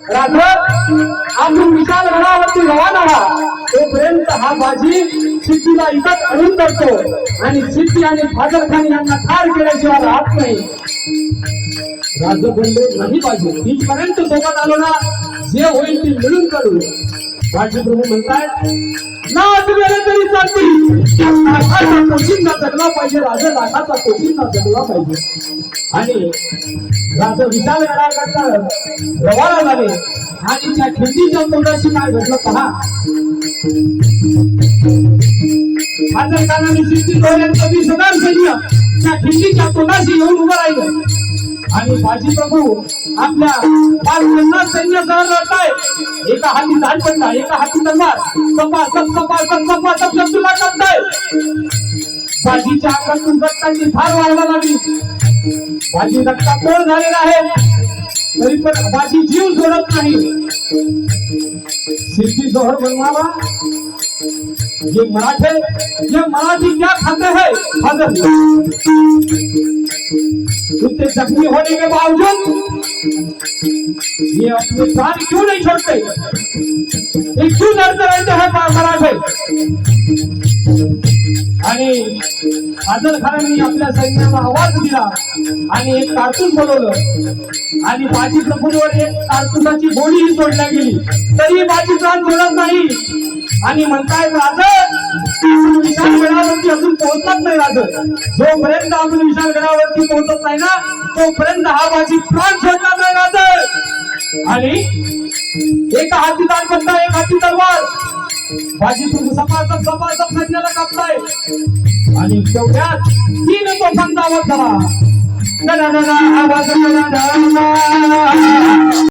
राघव आपण विशाल गडावरती रवाना व्हा, तोपर्यंत हा बाजी सिद्धीला इथंच अडून करतो आणि सिद्धी आणि फाजल खान यांना ठार केल्याशिवाय राहत नाही. राजा बोलले नाही बाजी, तिथपर्यंत सोबत आलो ना, जे होईल ते मिळून करू. बाजी प्रभू म्हणतात नाच गेले तरी चालतील, लाखाचा पोशिंदा जगला पाहिजे, राजा लाखाचा पोशिंदा जगला पाहिजे. आणि राजा विशाल गडाकडचा रवाना झाले आणि त्या खिडकीच्या तोंडाशी काय घडलं पहा. फाजल खानाने सिद्धी डोळ्यांचं 20,000 सैन्य त्या खिडकीच्या तोंडाशी येऊन उभं राहिलं आणि बाजी प्रभू आपल्या 50 सैन्यासह लढताय. एका हाती दांडपट्टा, एका हाती तलवार, तुला करताय. बाजीच्या अंगातून रक्ताची धार वाहायला लागली. बाजी रक्तापोळ झालेला आहे तरी पण बाजी जीव सोडत नाही. सिद्धी जोहर बनवावा, ये मराठी क्या खाते हैं फाजल, उनके जख्मी होने के बावजूद ये अपने प्राण क्यों नहीं छोड़ते, ये क्यों लड़ते रहते हैं मराठे. आणि फाजल खानांनी आपल्या सैन्याला आवाज दिला आणि एक कारतूस बोलवलं आणि बाजी प्रभूंवर एक कारतुसाची गोळीही सोडल्या गेली तरी बाजी प्राण सोडत नाही. आणि म्हणताय राजा विशाल गडावरती अजून पोहोचत नाही. राजा जोपर्यंत आपण विशाल गडावरती पोहोचत नाही ना, तोपर्यंत हा बाजी प्राण सोडणार नाही राजा. आणि एका हाती दांडपट्टा, एक हाती तलवार, बाजी तुम्ही सपासप सैन्याला कापताय. आणि तेवढ्यात 3 तोफांचा आवाज झाला.